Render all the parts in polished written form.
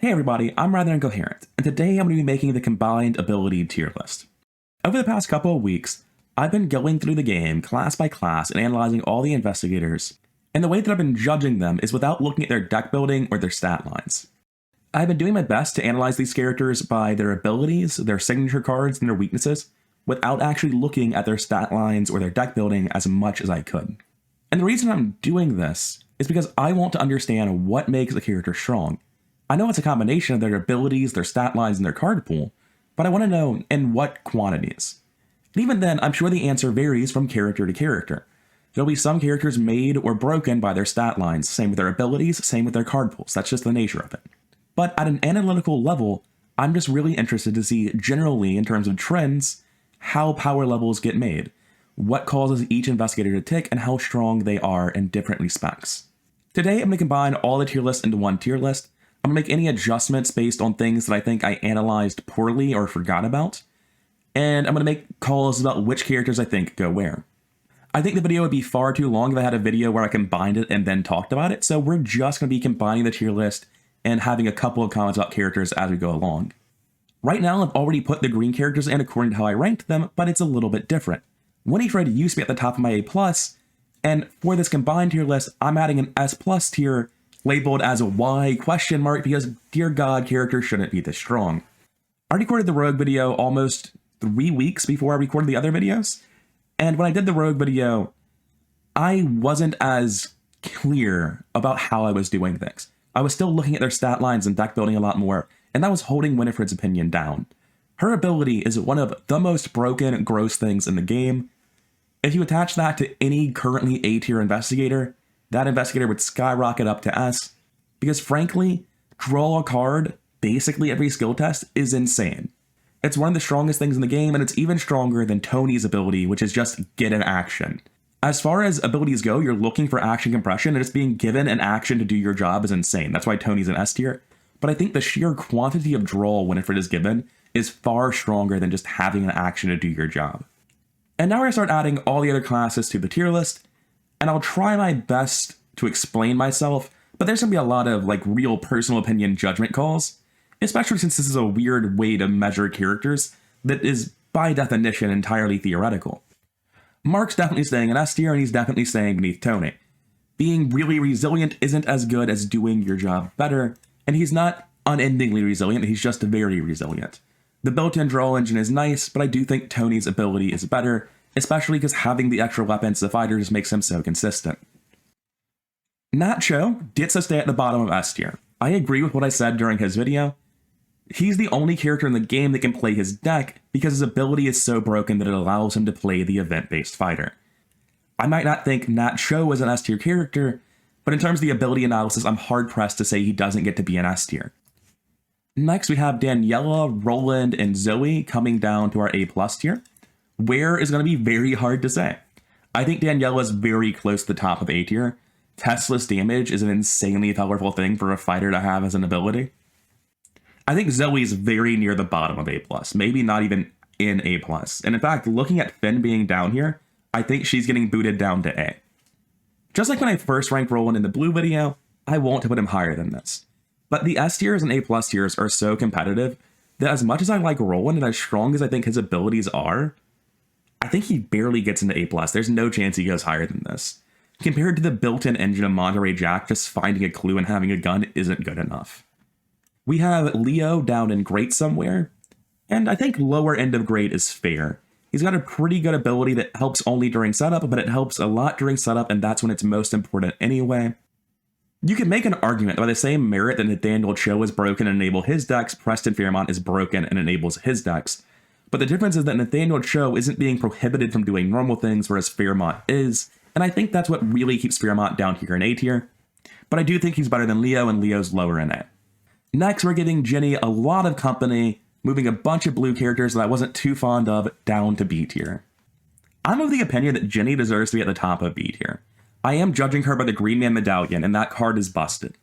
Hey everybody, I'm Rather Incoherent, and today I'm going to be making the combined ability tier list. Over the past couple of weeks, I've been going through the game class by class and analyzing all the investigators, and the way that I've been judging them is without looking at their deck building or their stat lines. I've been doing my best to analyze these characters by their abilities, their signature cards, and their weaknesses, without actually looking at their stat lines or their deck building as much as I could. And the reason I'm doing this is because I want to understand what makes a character strong. I know it's a combination of their abilities, their stat lines, and their card pool, but I want to know in what quantities. And even then, I'm sure the answer varies from character to character. There'll be some characters made or broken by their stat lines, same with their abilities, same with their card pools. That's just the nature of it. But at an analytical level, I'm just really interested to see generally in terms of trends, how power levels get made, what causes each investigator to tick, and how strong they are in different respects. Today, I'm going to combine all the tier lists into one tier list. I'm going to make any adjustments based on things that I think I analyzed poorly or forgot about, and I'm going to make calls about which characters I think go where. I think the video would be far too long if I had a video where I combined it and then talked about it, so we're just going to be combining the tier list and having a couple of comments about characters as we go along. Right now, I've already put the green characters in according to how I ranked them, but it's a little bit different. Winifred used to be at the top of my A+, and for this combined tier list, I'm adding an S+ tier labeled as a Y question mark because, dear God, characters shouldn't be this strong. I recorded the Rogue video almost 3 weeks before I recorded the other videos, and when I did the Rogue video, I wasn't as clear about how I was doing things. I was still looking at their stat lines and deck building a lot more, and that was holding Winifred's opinion down. Her ability is one of the most broken, gross things in the game. If you attach that to any currently A-tier investigator, that investigator would skyrocket up to S, because frankly, draw a card basically every skill test is insane. It's one of the strongest things in the game, and it's even stronger than Tony's ability, which is just get an action. As far as abilities go, you're looking for action compression, and just being given an action to do your job is insane. That's why Tony's an S tier. But I think the sheer quantity of draw Winifred is given is far stronger than just having an action to do your job. And now we're going to start adding all the other classes to the tier list, and I'll try my best to explain myself, but there's going to be a lot of real personal opinion judgment calls, especially since this is a weird way to measure characters that is by definition entirely theoretical. Mark's definitely staying in S tier, and he's definitely staying beneath Tony. Being really resilient isn't as good as doing your job better, and he's not unendingly resilient, he's just very resilient. The built-in draw engine is nice, but I do think Tony's ability is better, especially because having the extra weapons to the fighter just makes him so consistent. Nat Cho gets to stay at the bottom of S tier. I agree with what I said during his video. He's the only character in the game that can play his deck because his ability is so broken that it allows him to play the event-based fighter. I might not think Nat Cho is an S tier character, but in terms of the ability analysis, I'm hard-pressed to say he doesn't get to be an S tier. Next, we have Daniela, Roland, and Zoe coming down to our A+ tier. Where is going to be very hard to say. I think Daniela is very close to the top of A tier. Testless damage is an insanely powerful thing for a fighter to have as an ability. I think Zoe's very near the bottom of A+, maybe not even in A+. And in fact, looking at Finn being down here, I think she's getting booted down to A. Just like when I first ranked Roland in the blue video, I won't put him higher than this. But the S tiers and A+ tiers are so competitive that as much as I like Roland and as strong as I think his abilities are, I think he barely gets into A+. There's no chance he goes higher than this. Compared to the built-in engine of Monterey Jack, just finding a clue and having a gun isn't good enough. We have Leo down in Great somewhere, and I think lower end of Great is fair. He's got a pretty good ability that helps only during setup, but it helps a lot during setup, and that's when it's most important anyway. You can make an argument that by the same merit that Nathaniel Cho is broken and enable his decks, Preston Fairmont is broken and enables his decks. But the difference is that Nathaniel Cho isn't being prohibited from doing normal things, whereas Fairmont is, and I think that's what really keeps Fairmont down here in A tier. But I do think he's better than Leo, and Leo's lower in A. Next, we're giving Jenny a lot of company, moving a bunch of blue characters that I wasn't too fond of down to B tier. I'm of the opinion that Jenny deserves to be at the top of B tier. I am judging her by the Green Man Medallion, and that card is busted.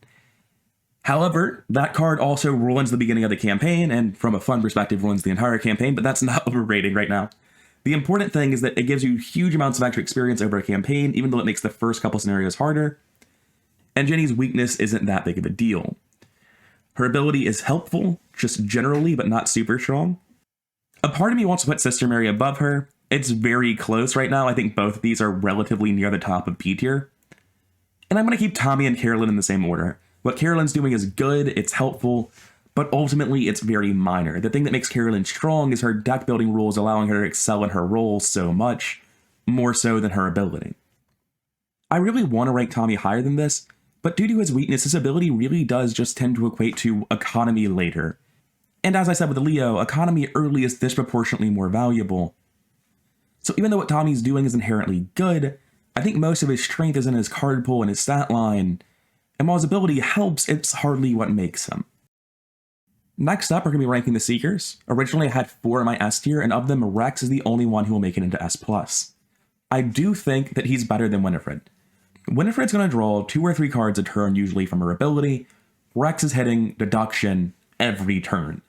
However, that card also ruins the beginning of the campaign, and from a fun perspective, ruins the entire campaign, but that's not what we're rating right now. The important thing is that it gives you huge amounts of extra experience over a campaign, even though it makes the first couple scenarios harder. And Jenny's weakness isn't that big of a deal. Her ability is helpful, just generally, but not super strong. A part of me wants to put Sister Mary above her. It's very close right now. I think both of these are relatively near the top of P tier. And I'm going to keep Tommy and Carolyn in the same order. What Carolyn's doing is good, it's helpful, but ultimately it's very minor. The thing that makes Carolyn strong is her deck building rules allowing her to excel in her role so much, more so than her ability. I really want to rank Tommy higher than this, but due to his weakness, his ability really does just tend to equate to economy later. And as I said with Leo, economy early is disproportionately more valuable. So even though what Tommy's doing is inherently good, I think most of his strength is in his card pool and his stat line, and while his ability helps, it's hardly what makes him. Next up, we're going to be ranking the Seekers. Originally, I had 4 in my S tier, and of them, Rex is the only one who will make it into S+. I do think that he's better than Winifred. Winifred's going to draw 2 or 3 cards a turn, usually from her ability. Rex is hitting deduction every turn.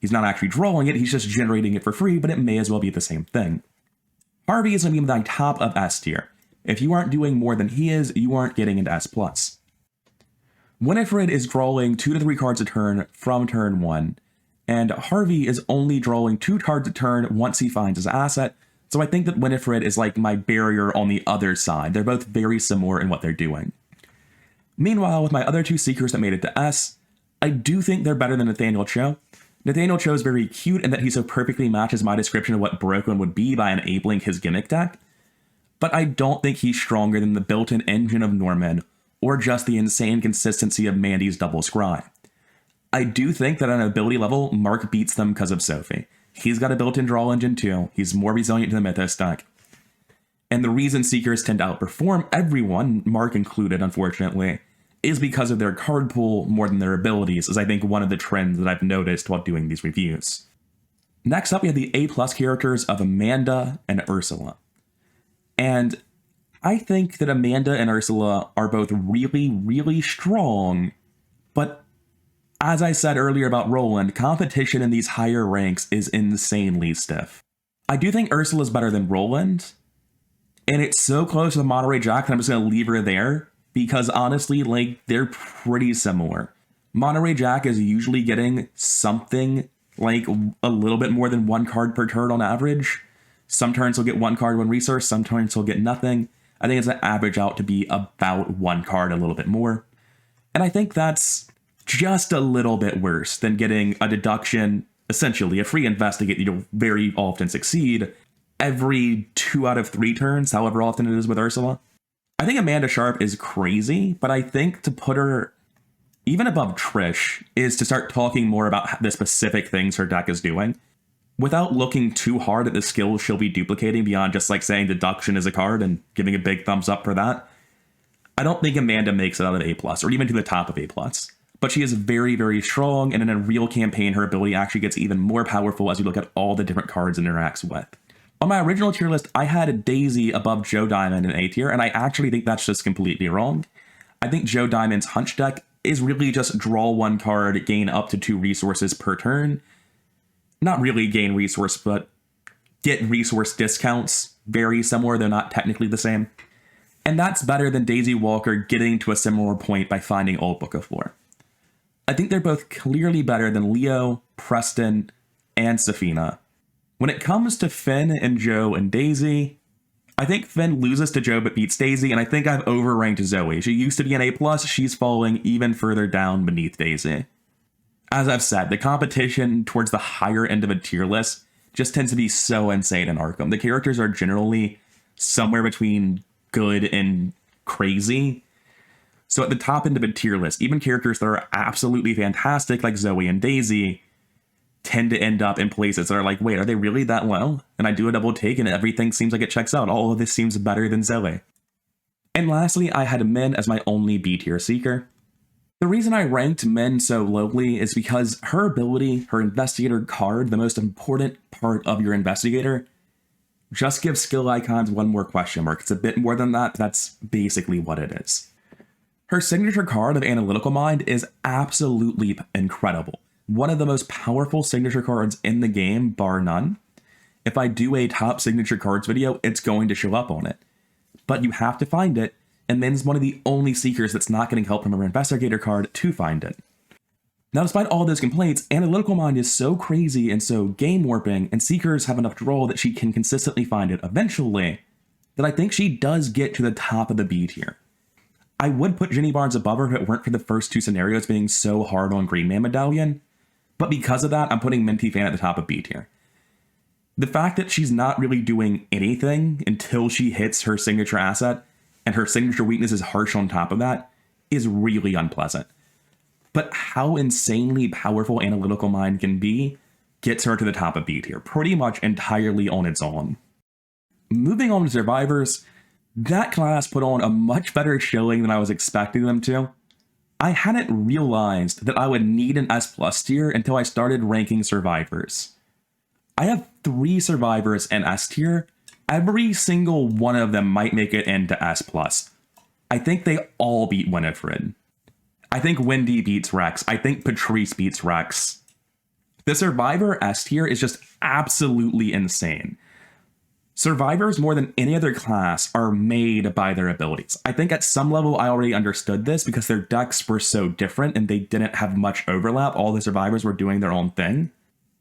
He's not actually drawing it, he's just generating it for free, but it may as well be the same thing. Harvey is going to be in the top of S tier. If you aren't doing more than he is, you aren't getting into S+. Winifred is drawing 2 to 3 cards a turn from turn 1, and Harvey is only drawing 2 cards a turn once he finds his asset, so I think that Winifred is like my barrier on the other side. They're both very similar in what they're doing. Meanwhile, with my other 2 Seekers that made it to S, I do think they're better than Nathaniel Cho. Nathaniel Cho is very cute in that he so perfectly matches my description of what Broken would be by enabling his gimmick deck, but I don't think he's stronger than the built-in engine of Norman, or just the insane consistency of Mandy's double scry. I do think that on an ability level, Mark beats them because of Sophie. He's got a built-in draw engine too, he's more resilient to the Mythos deck. And the reason Seekers tend to outperform everyone, Mark included unfortunately, is because of their card pool more than their abilities, is I think one of the trends that I've noticed while doing these reviews. Next up, we have the A+ characters of Amanda and Ursula. And I think that Amanda and Ursula are both really, really strong, but as I said earlier about Roland, competition in these higher ranks is insanely stiff. I do think Ursula is better than Roland, and it's so close to the Monterey Jack that I'm just going to leave her there, because honestly, like, they're pretty similar. Monterey Jack is usually getting something like a little bit more than 1 card per turn on average. Some turns he'll get 1 card, 1 resource, some turns he'll get nothing. I think it's an average out to be about 1 card, a little bit more. And I think that's just a little bit worse than getting a deduction, essentially a free investigate that you'll very often succeed every 2 out of 3 turns, however often it is with Ursula. I think Amanda Sharp is crazy, but I think to put her even above Trish is to start talking more about the specific things her deck is doing, without looking too hard at the skills she'll be duplicating beyond just like saying deduction is a card and giving a big thumbs up for that. I don't think Amanda makes it out of A+, or even to the top of A+. But she is very, very strong, and in a real campaign, her ability actually gets even more powerful as you look at all the different cards it interacts with. On my original tier list, I had Daisy above Joe Diamond in A tier, and I actually think that's just completely wrong. I think Joe Diamond's Hunch deck is really just draw 1 card, gain up to 2 resources per turn. Not really gain resource, but get resource discounts. Very similar, they're not technically the same. And that's better than Daisy Walker getting to a similar point by finding Old Book of Lore. I think they're both clearly better than Leo, Preston, and Safina. When it comes to Finn and Joe and Daisy, I think Finn loses to Joe but beats Daisy, and I think I've overranked Zoe. She used to be an A+, she's falling even further down beneath Daisy. As I've said, the competition towards the higher end of a tier list just tends to be so insane in Arkham. The characters are generally somewhere between good and crazy. So at the top end of a tier list, even characters that are absolutely fantastic like Zoe and Daisy tend to end up in places that are like, wait, are they really that low? And I do a double take and everything seems like it checks out. All of this seems better than Zoe. And lastly, I had Min as my only B tier Seeker. The reason I ranked Min so lowly is because her ability, her investigator card, the most important part of your investigator, just gives skill icons 1 more question mark. It's a bit more than that, but that's basically what it is. Her signature card of Analytical Mind is absolutely incredible. One of the most powerful signature cards in the game, bar none. If I do a top signature cards video, it's going to show up on it. But you have to find it, and Min's one of the only Seekers that's not getting help from her investigator card to find it. Now, despite all those complaints, Analytical Mind is so crazy and so game warping, and Seekers have enough draw that she can consistently find it eventually, that I think she does get to the top of the B tier. I would put Jenny Barnes above her if it weren't for the first two scenarios being so hard on Green Man Medallion, but because of that, I'm putting Minty Fan at the top of B tier. The fact that she's not really doing anything until she hits her signature asset, and her signature weakness is harsh on top of that, is really unpleasant. But how insanely powerful Analytical Mind can be gets her to the top of B tier, pretty much entirely on its own. Moving on to Survivors, that class put on a much better showing than I was expecting them to. I hadn't realized that I would need an S+ tier until I started ranking Survivors. I have 3 Survivors in S tier. Every single one of them might make it into S+. I think they all beat Winifred. I think Wendy beats Rex. I think Patrice beats Rex. The Survivor S tier is just absolutely insane. Survivors, more than any other class, are made by their abilities. I think at some level I already understood this because their decks were so different and they didn't have much overlap. All the Survivors were doing their own thing.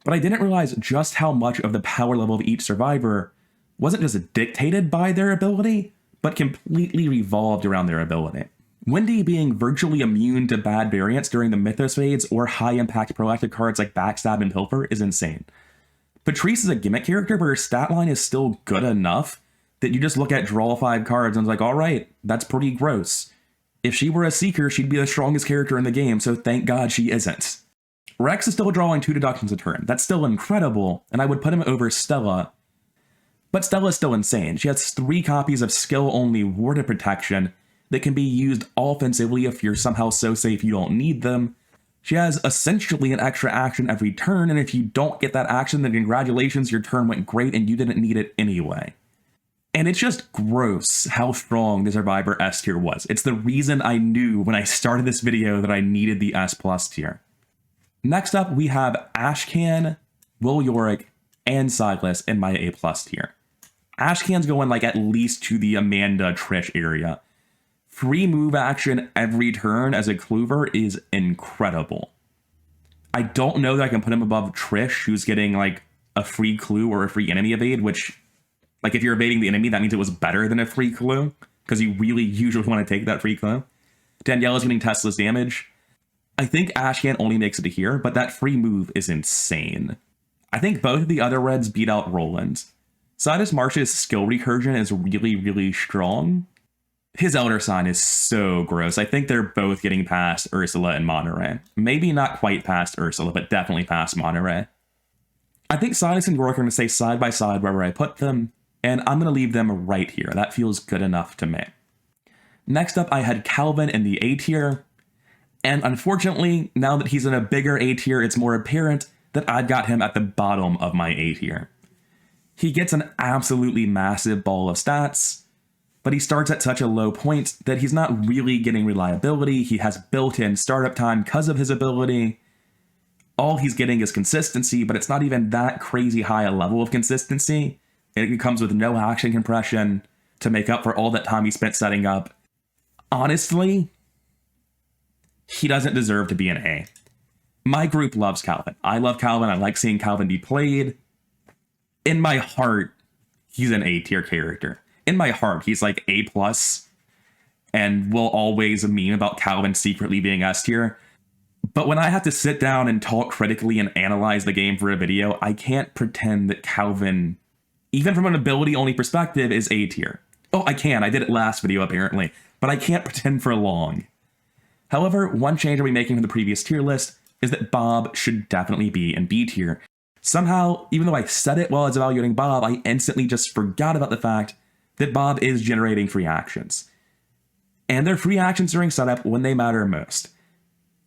But I didn't realize just how much of the power level of each Survivor wasn't just dictated by their ability, but completely revolved around their ability. Wendy being virtually immune to bad variants during the Mythos fades or high-impact proactive cards like Backstab and Pilfer is insane. Patrice is a gimmick character, but her stat line is still good enough that you just look at draw 5 cards and it's like, alright, that's pretty gross. If she were a Seeker, she'd be the strongest character in the game, so thank God she isn't. Rex is still drawing 2 deductions a turn. That's still incredible, and I would put him over Stella. But Stella is still insane. She has 3 copies of skill-only warded protection that can be used offensively if you're somehow so safe you don't need them. She has essentially an extra action every turn, and if you don't get that action, then congratulations, your turn went great and you didn't need it anyway. And it's just gross how strong the Survivor S tier was. It's the reason I knew when I started this video that I needed the S+ tier. Next up, we have Ashcan, Will Yorick, and Silas in my A+ tier. Ashcan's going like at least to the Amanda Trish area. Free move action every turn as a Clover is incredible. I don't know that I can put him above Trish, who's getting like a free clue or a free enemy evade, which, like, if you're evading the enemy, that means it was better than a free clue, because you really usually want to take that free clue. Daniela's getting Tesla's damage. I think Ashcan only makes it to here, but that free move is insane. I think both of the other Reds beat out Roland. Sidus Marsh's skill recursion is really, really strong. His Elder Sign is so gross. I think they're both getting past Ursula and Monterey. Maybe not quite past Ursula, but definitely past Monterey. I think Sidus and Rourke are going to stay side by side wherever I put them, and I'm going to leave them right here. That feels good enough to me. Next up, I had Calvin in the A tier, and unfortunately, now that he's in a bigger A tier, it's more apparent that I've got him at the bottom of my A tier. He gets an absolutely massive ball of stats, but he starts at such a low point that he's not really getting reliability. He has built-in startup time because of his ability. All he's getting is consistency, but it's not even that crazy high a level of consistency. It comes with no action compression to make up for all that time he spent setting up. Honestly, he doesn't deserve to be an A. My group loves Calvin. I love Calvin. I like seeing Calvin be played. In my heart, he's an A tier character. In my heart, he's like A+, and will always meme about Calvin secretly being S tier. But when I have to sit down and talk critically and analyze the game for a video, I can't pretend that Calvin, even from an ability-only perspective, is A tier. Oh, I can. I did it last video, apparently. But I can't pretend for long. However, one change I'll be making from the previous tier list is that Bob should definitely be in B tier. Somehow, even though I said it while I was evaluating Bob, I instantly just forgot about the fact that Bob is generating free actions. And they're free actions during setup when they matter most.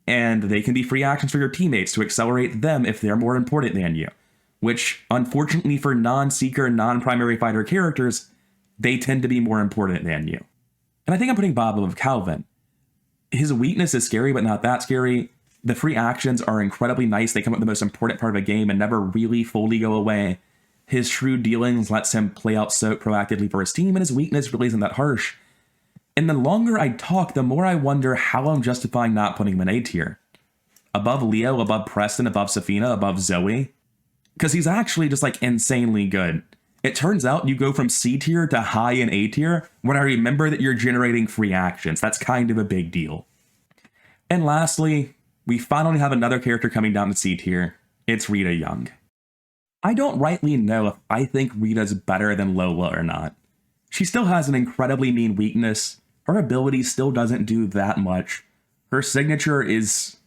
And they can be free actions for your teammates to accelerate them if they're more important than you. Which, unfortunately for non-seeker, non-primary fighter characters, they tend to be more important than you. And I think I'm putting Bob above Calvin. His weakness is scary, but not that scary. The free actions are incredibly nice. They come up with the most important part of a game and never really fully go away. His shrewd dealings lets him play out so proactively for his team, and his weakness really isn't that harsh. And the longer I talk, the more I wonder how I'm justifying not putting him in A tier. above Leo, above Preston, above Safina, above Zoe. Because he's actually just like insanely good. It turns out you go from C tier to high in A tier when I remember that you're generating free actions. That's kind of a big deal. And lastly, we finally have another character coming down to C tier. It's Rita Young. I don't rightly know if I think Rita's better than Lola or not. She still has an incredibly mean weakness. Her ability still doesn't do that much. Her signature is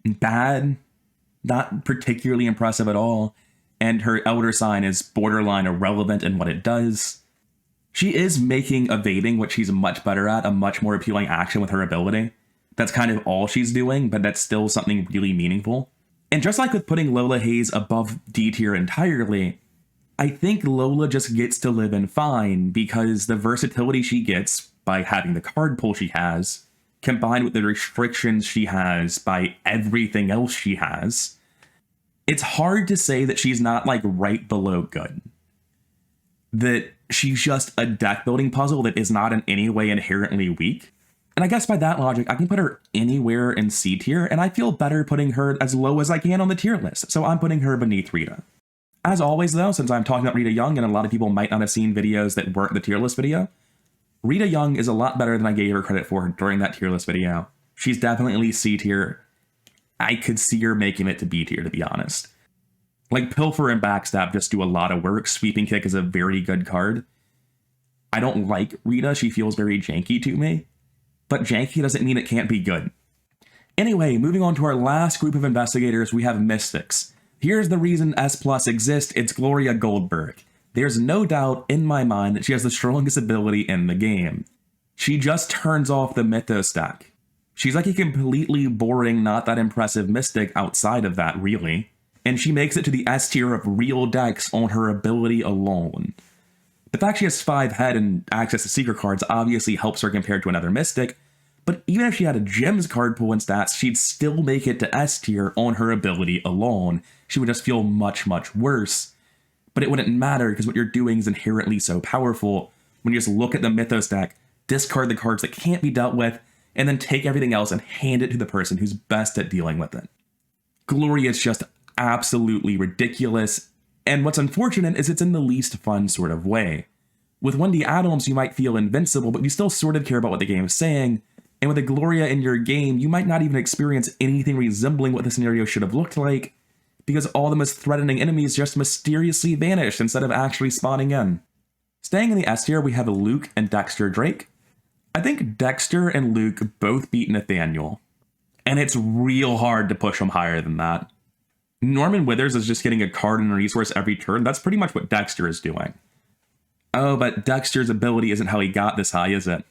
bad, not particularly impressive at all, and her Elder Sign is borderline irrelevant in what it does. She is making evading, which she's much better at, a much more appealing action with her ability. That's kind of all she's doing, but that's still something really meaningful. And just like with putting Lola Hayes above D tier entirely, I think Lola just gets to live in fine because the versatility she gets by having the card pull she has, combined with the restrictions she has by everything else she has, it's hard to say that she's not like right below good. That she's just a deck building puzzle that is not in any way inherently weak. And I guess by that logic, I can put her anywhere in C tier, and I feel better putting her as low as I can on the tier list, so I'm putting her beneath Rita. As always though, since I'm talking about Rita Young and a lot of people might not have seen videos that weren't the tier list video, Rita Young is a lot better than I gave her credit for during that tier list video. She's definitely C tier. I could see her making it to B tier, to be honest. Like, Pilfer and Backstab just do a lot of work. Sweeping Kick is a very good card. I don't like Rita. She feels very janky to me. But janky doesn't mean it can't be good. Anyway, moving on to our last group of investigators, we have Mystics. Here's the reason S+ exists. It's Gloria Goldberg. There's no doubt in my mind that she has the strongest ability in the game. She just turns off the Mythos stack. She's like a completely boring, not that impressive Mystic outside of that, really. And she makes it to the S tier of real decks on her ability alone. The fact she has 5 head and access to secret cards obviously helps her compared to another Mystic, but even if she had a Gems card pool and stats, she'd still make it to S tier on her ability alone. She would just feel much, much worse. But it wouldn't matter because what you're doing is inherently so powerful when you just look at the Mythos deck, discard the cards that can't be dealt with, and then take everything else and hand it to the person who's best at dealing with it. Gloria is just absolutely ridiculous, and what's unfortunate is it's in the least fun sort of way. With Wendy Adams, you might feel invincible, but you still sort of care about what the game is saying, and with a Gloria in your game, you might not even experience anything resembling what the scenario should have looked like, because all the most threatening enemies just mysteriously vanished instead of actually spawning in. Staying in the S tier, we have Luke and Dexter Drake. I think Dexter and Luke both beat Nathaniel, and it's real hard to push them higher than that. Norman Withers is just getting a card and a resource every turn. That's pretty much what Dexter is doing. Oh, but Dexter's ability isn't how he got this high, is it?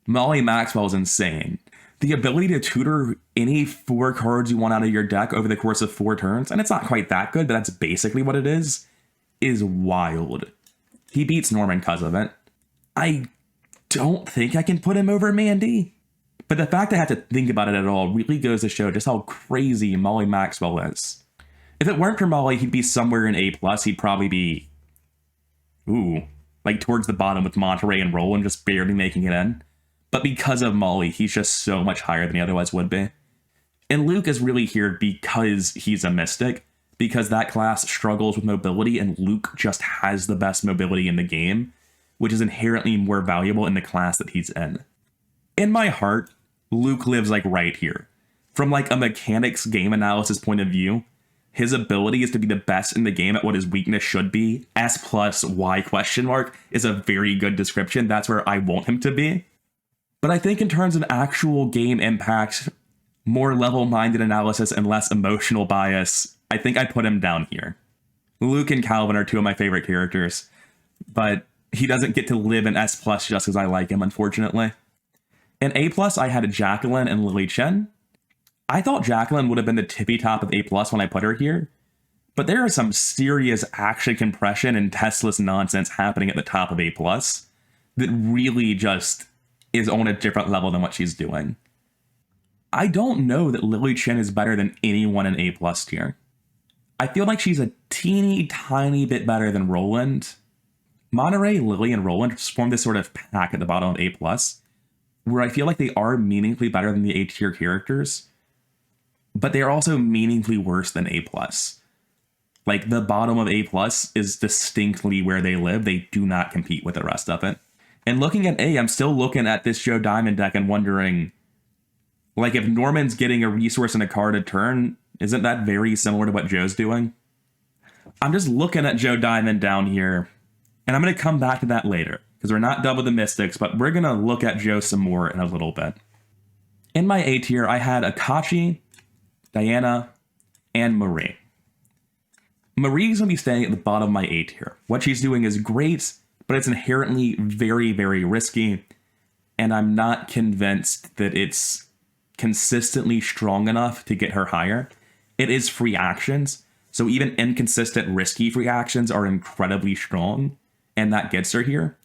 Molly Maxwell is insane. The ability to tutor any 4 cards you want out of your deck over the course of 4 turns, and it's not quite that good, but that's basically what it is wild. He beats Norman because of it. I don't think I can put him over Mandy. But the fact I have to think about it at all really goes to show just how crazy Molly Maxwell is. If it weren't for Molly, he'd be somewhere in A+. He'd probably be, like towards the bottom with Monterey and Roland just barely making it in. But because of Molly, he's just so much higher than he otherwise would be. And Luke is really here because he's a Mystic, because that class struggles with mobility, and Luke just has the best mobility in the game, which is inherently more valuable in the class that he's in. In my heart, Luke lives like right here. From like a mechanics game analysis point of view, his ability is to be the best in the game at what his weakness should be. S+ Y ? Is a very good description. That's where I want him to be. But I think in terms of actual game impact, more level-minded analysis, and less emotional bias, I think I put him down here. Luke and Calvin are 2 of my favorite characters, but he doesn't get to live in S+ just because I like him, unfortunately. In A+, I had Jacqueline and Lily Chen. I thought Jacqueline would have been the tippy top of A+ when I put her here, but there is some serious action compression and testless nonsense happening at the top of A+, that really just is on a different level than what she's doing. I don't know that Lily Chen is better than anyone in A+ tier. I feel like she's a teeny tiny bit better than Roland. Monterey, Lily, and Roland form this sort of pack at the bottom of A+, where I feel like they are meaningfully better than the A tier characters. but they are also meaningfully worse than A+. Like, the bottom of A+ is distinctly where they live. They do not compete with the rest of it. And looking at A, I'm still looking at this Joe Diamond deck and wondering, like, if Norman's getting a resource and a card a turn, isn't that very similar to what Joe's doing? I'm just looking at Joe Diamond down here, and I'm going to come back to that later, because we're not done with the Mystics, but we're going to look at Joe some more in a little bit. In my A tier, I had Akachi, Diana, and Marie. Marie's going to be staying at the bottom of my A tier. What she's doing is great, but it's inherently very, very risky, and I'm not convinced that it's consistently strong enough to get her higher. It is free actions, so even inconsistent, risky free actions are incredibly strong, and that gets her here.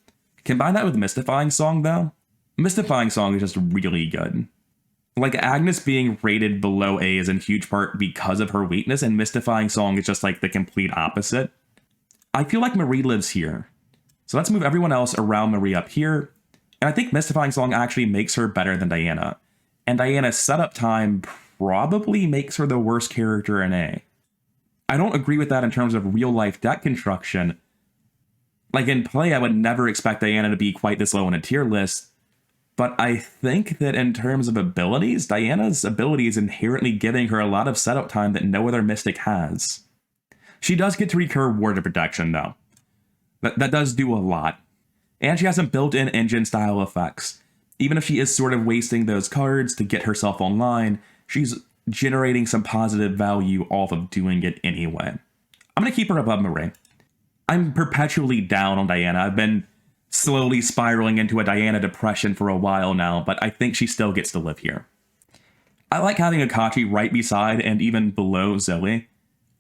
Combine that with Mystifying Song, though. Mystifying Song is just really good. Like, Agnes being rated below A is in huge part because of her weakness, and Mystifying Song is just like the complete opposite. I feel like Marie lives here. So let's move everyone else around Marie up here. And I think Mystifying Song actually makes her better than Diana. And Diana's setup time probably makes her the worst character in A. I don't agree with that in terms of real-life deck construction. Like, in play, I would never expect Diana to be quite this low on a tier list. But I think that in terms of abilities, Diana's ability is inherently giving her a lot of setup time that no other Mystic has. She does get to recur Ward of Protection, though. That does do a lot. And she has some built-in engine-style effects. Even if she is sort of wasting those cards to get herself online, she's generating some positive value off of doing it anyway. I'm going to keep her above Marie. I'm perpetually down on Diana. I've been slowly spiraling into a Diana depression for a while now, but I think she still gets to live here. I like having Akachi right beside and even below Zoe.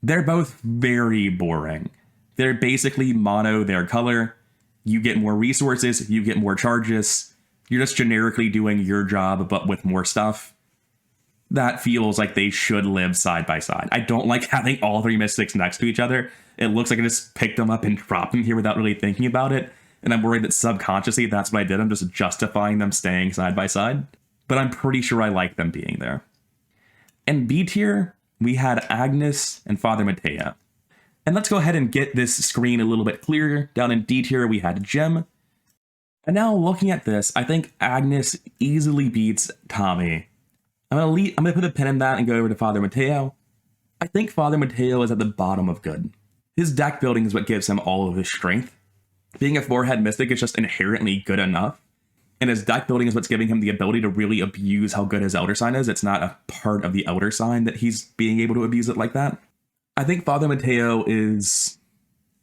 They're both very boring. They're basically mono their color. You get more resources, you get more charges. You're just generically doing your job, but with more stuff. That feels like they should live side by side. I don't like having all three Mystics next to each other. It looks like I just picked them up and dropped them here without really thinking about it. And I'm worried that subconsciously that's what I did. I'm just justifying them staying side by side. But I'm pretty sure I like them being there. In B tier, we had Agnes and Father Mateo. And let's go ahead and get this screen a little bit clearer. Down in D tier, we had Jim. And now looking at this, I think Agnes easily beats Tommy. I'm gonna put a pin in that and go over to Father Mateo. I think Father Mateo is at the bottom of good. His deck building is what gives him all of his strength. Being a four-head Mystic is just inherently good enough. And his deck building is what's giving him the ability to really abuse how good his Elder Sign is. It's not a part of the Elder Sign that he's being able to abuse it like that. I think Father Mateo is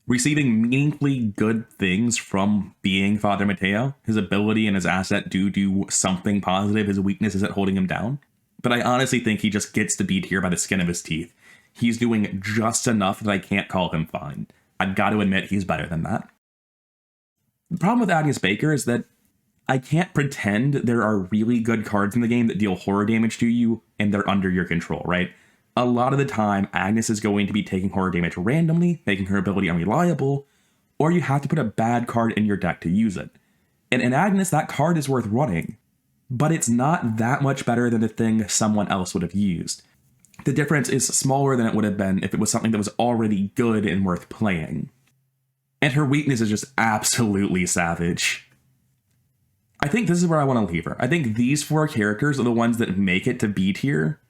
receiving meaningfully good things from being Father Mateo. His ability and his asset do something positive. His weakness isn't holding him down. But I honestly think he just gets to beat here by the skin of his teeth. He's doing just enough that I can't call him fine. I've got to admit he's better than that. The problem with Agnes Baker is that I can't pretend there are really good cards in the game that deal horror damage to you and they're under your control, right? A lot of the time, Agnes is going to be taking horror damage randomly, making her ability unreliable, or you have to put a bad card in your deck to use it. And in Agnes, that card is worth running, but it's not that much better than the thing someone else would have used. The difference is smaller than it would have been if it was something that was already good and worth playing. And her weakness is just absolutely savage. I think this is where I want to leave her. I think these four characters are the ones that make it to B tier,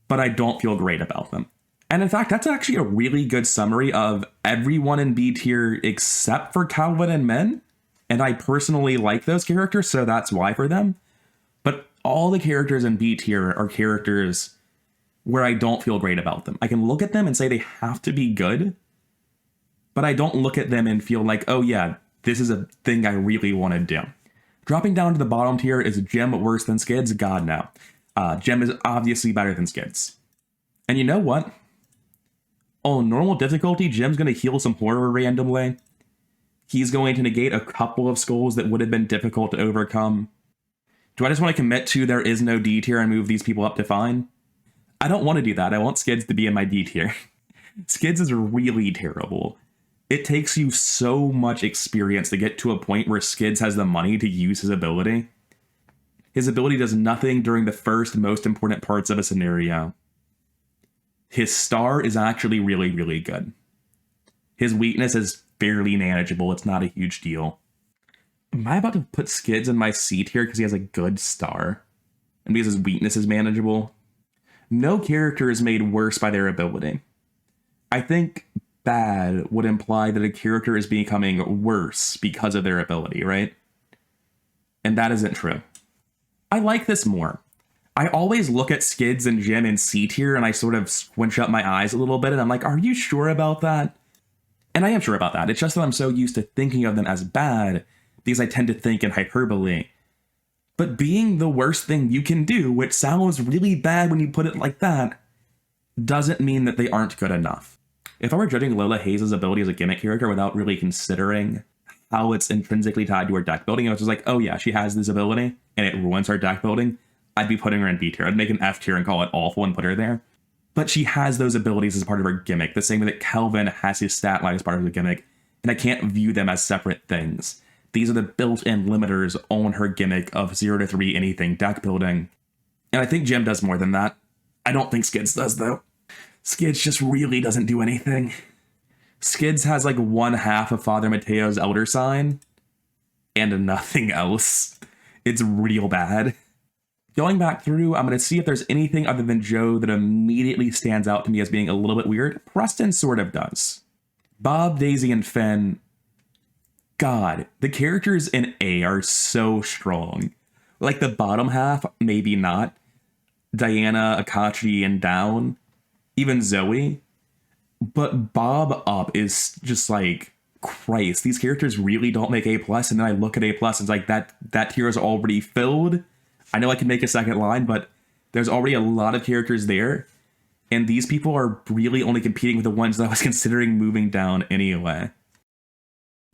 but I don't feel great about them. And in fact, that's actually a really good summary of everyone in B tier except for Calvin and Men. And I personally like those characters, so that's why for them. But all the characters in B tier are characters where I don't feel great about them. I can look at them and say they have to be good, but I don't look at them and feel like, oh yeah, this is a thing I really want to do. Dropping down to the bottom tier, is Jim worse than Skids? God, no. Jim is obviously better than Skids. And you know what? On normal difficulty, Jim's going to heal some horror randomly. He's going to negate a couple of skulls that would have been difficult to overcome. Do I just want to commit to there is no D tier and move these people up to fine? I don't want to do that. I want Skids to be in my D tier. Skids is really terrible. It takes you so much experience to get to a point where Skids has the money to use his ability. His ability does nothing during the first most important parts of a scenario. His star is actually really, really good. His weakness is fairly manageable. It's not a huge deal. Am I about to put Skids in my C tier because he has a good star? And because his weakness is manageable? No character is made worse by their ability. I think bad would imply that a character is becoming worse because of their ability, right? And that isn't true. I like this more. I always look at Skids and Jim in C tier and I sort of squinch up my eyes a little bit and I'm like, are you sure about that? And I am sure about that. It's just that I'm so used to thinking of them as bad because I tend to think in hyperbole. But being the worst thing you can do, which sounds really bad when you put it like that, doesn't mean that they aren't good enough. If I were judging Lola Hayes' ability as a gimmick character without really considering how it's intrinsically tied to her deck building, I was just like, oh yeah, she has this ability and it ruins her deck building, I'd be putting her in B tier. I'd make an F tier and call it awful and put her there. But she has those abilities as part of her gimmick, the same way that Kelvin has his stat line as part of the gimmick, and I can't view them as separate things. These are the built-in limiters on her gimmick of 0 to 3 anything deck building. And I think Jim does more than that. I don't think Skids does, though. Skids just really doesn't do anything. Skids has like 1/2 of Father Mateo's Elder Sign, and nothing else. It's real bad. Going back through, I'm going to see if there's anything other than Joe that immediately stands out to me as being a little bit weird. Preston sort of does. Bob, Daisy, and Finn. God, the characters in A are so strong. Like the bottom half, maybe not. Diana, Akachi, and down. Even Zoe. But Bob up is just like, Christ, these characters really don't make A+. And then I look at A+, and it's like, that tier is already filled. I know I can make a second line, but there's already a lot of characters there. And these people are really only competing with the ones that I was considering moving down anyway.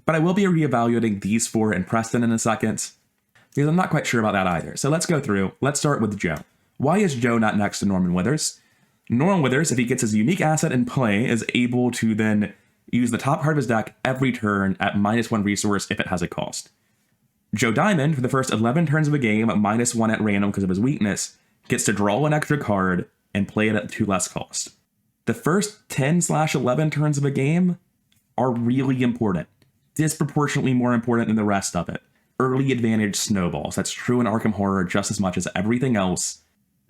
But I will be reevaluating these 4 and Preston in a second, because I'm not quite sure about that either. So let's go through. Let's start with Joe. Why is Joe not next to Norman Withers? Norman Withers, if he gets his unique asset in play, is able to then use the top card of his deck every turn at -1 resource if it has a cost. Joe Diamond, for the first 11 turns of a game, -1 at random because of his weakness, gets to draw an extra card and play it at 2 less cost. The first 10/11 turns of a game are really important, disproportionately more important than the rest of it. Early advantage snowballs. That's true in Arkham Horror just as much as everything else.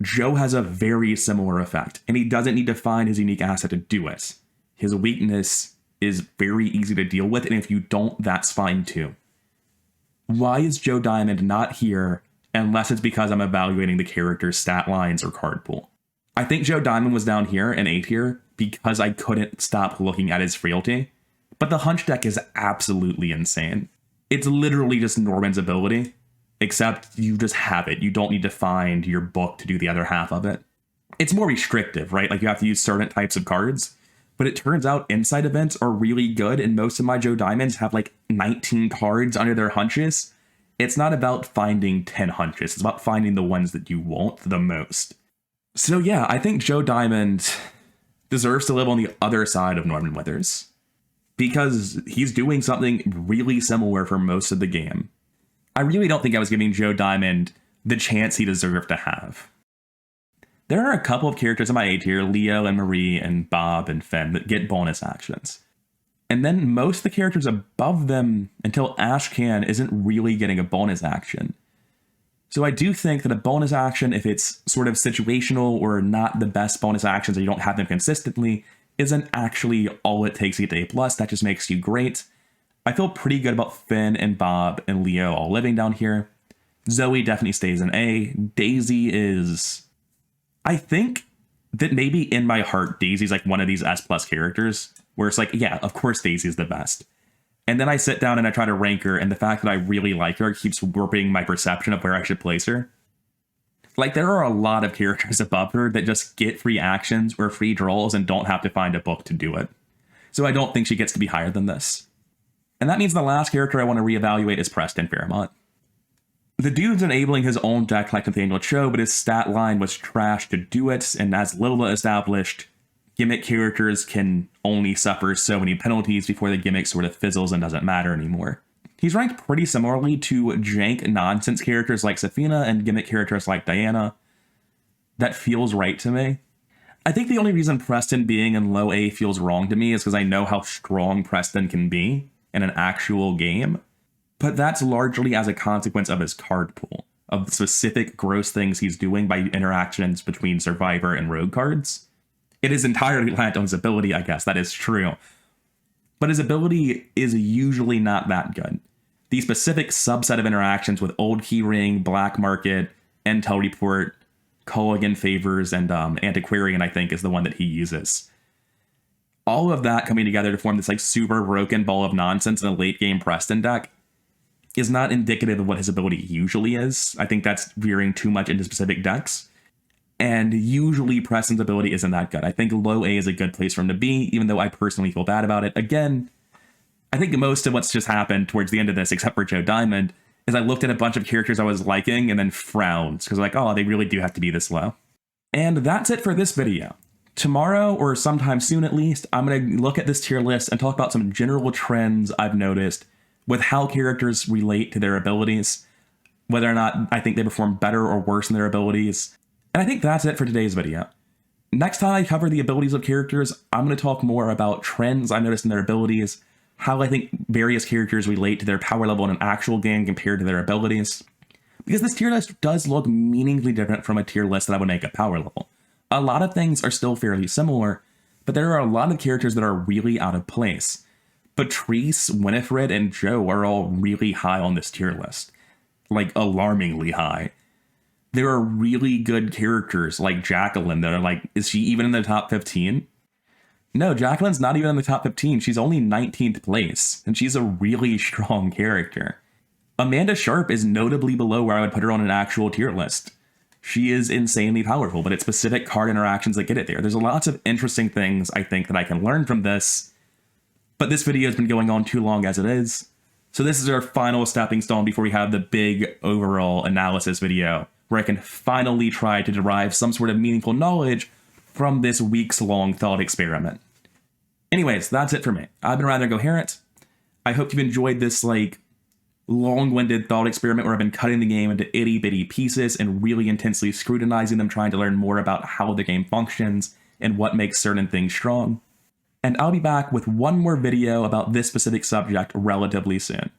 Joe has a very similar effect, and he doesn't need to find his unique asset to do it. His weakness is very easy to deal with, and if you don't, that's fine too. Why is Joe Diamond not here unless it's because I'm evaluating the character's stat lines or card pool? I think Joe Diamond was down here in A tier because I couldn't stop looking at his frailty, but the Hunch deck is absolutely insane. It's literally just Norman's ability, except you just have it. You don't need to find your book to do the other half of it. It's more restrictive, right? Like you have to use certain types of cards. But it turns out insight events are really good, and most of my Joe Diamonds have like 19 cards under their hunches. It's not about finding 10 hunches, it's about finding the ones that you want the most. So yeah, I think Joe Diamond deserves to live on the other side of Norman Withers, because he's doing something really similar for most of the game. I really don't think I was giving Joe Diamond the chance he deserved to have. There are a couple of characters in my A tier, Leo and Marie and Bob and Finn, that get bonus actions. And then most of the characters above them, until Ashcan, isn't really getting a bonus action. So I do think that a bonus action, if it's sort of situational or not the best bonus actions or you don't have them consistently, isn't actually all it takes to get to A+. That just makes you great. I feel pretty good about Finn and Bob and Leo all living down here. Zoe definitely stays in A. Daisy is... I think that maybe in my heart, Daisy's like one of these S+ characters where it's like, yeah, of course Daisy's the best. And then I sit down and I try to rank her, and the fact that I really like her keeps warping my perception of where I should place her. Like, there are a lot of characters above her that just get free actions or free draws and don't have to find a book to do it. So I don't think she gets to be higher than this. And that means the last character I want to reevaluate is Preston Fairmont. The dude's enabling his own deck like Nathaniel Cho, but his stat line was trash to do it, and as Lola established, gimmick characters can only suffer so many penalties before the gimmick sort of fizzles and doesn't matter anymore. He's ranked pretty similarly to jank nonsense characters like Safina and gimmick characters like Diana. That feels right to me. I think the only reason Preston being in low A feels wrong to me is because I know how strong Preston can be in an actual game, but that's largely as a consequence of his card pool, of the specific gross things he's doing by interactions between Survivor and Rogue cards. It is entirely reliant on his ability, I guess, that is true. But his ability is usually not that good. The specific subset of interactions with Old Keyring, Black Market, Intel Report, Culligan Favors, and Antiquarian, I think, is the one that he uses. All of that coming together to form this like super broken ball of nonsense in a late game Preston deck is not indicative of what his ability usually is. I think that's veering too much into specific decks. And usually Preston's ability isn't that good. I think low A is a good place for him to be, even though I personally feel bad about it. Again, I think most of what's just happened towards the end of this, except for Joe Diamond, is I looked at a bunch of characters I was liking and then frowned because like, oh, they really do have to be this low. And that's it for this video. Tomorrow, or sometime soon at least, I'm going to look at this tier list and talk about some general trends I've noticed with how characters relate to their abilities, whether or not I think they perform better or worse in their abilities. And I think that's it for today's video. Next time I cover the abilities of characters, I'm going to talk more about trends I noticed in their abilities, how I think various characters relate to their power level in an actual game compared to their abilities. Because this tier list does look meaningfully different from a tier list that I would make at power level. A lot of things are still fairly similar, but there are a lot of characters that are really out of place. Patrice, Winifred, and Joe are all really high on this tier list. Like, alarmingly high. There are really good characters like Jacqueline that are like, is she even in the top 15? No, Jacqueline's not even in the top 15. She's only 19th place, and she's a really strong character. Amanda Sharp is notably below where I would put her on an actual tier list. She is insanely powerful, but it's specific card interactions that get it there. There's lots of interesting things, I think, that I can learn from this, but this video has been going on too long as it is. So this is our final stepping stone before we have the big overall analysis video, where I can finally try to derive some sort of meaningful knowledge from this weeks-long thought experiment. Anyways, that's it for me. I've been Rather Coherent. I hope you've enjoyed this, like, long-winded thought experiment where I've been cutting the game into itty-bitty pieces and really intensely scrutinizing them, trying to learn more about how the game functions and what makes certain things strong. And I'll be back with one more video about this specific subject relatively soon.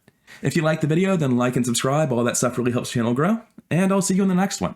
If you liked the video, then like and subscribe. All that stuff really helps the channel grow, and I'll see you in the next one.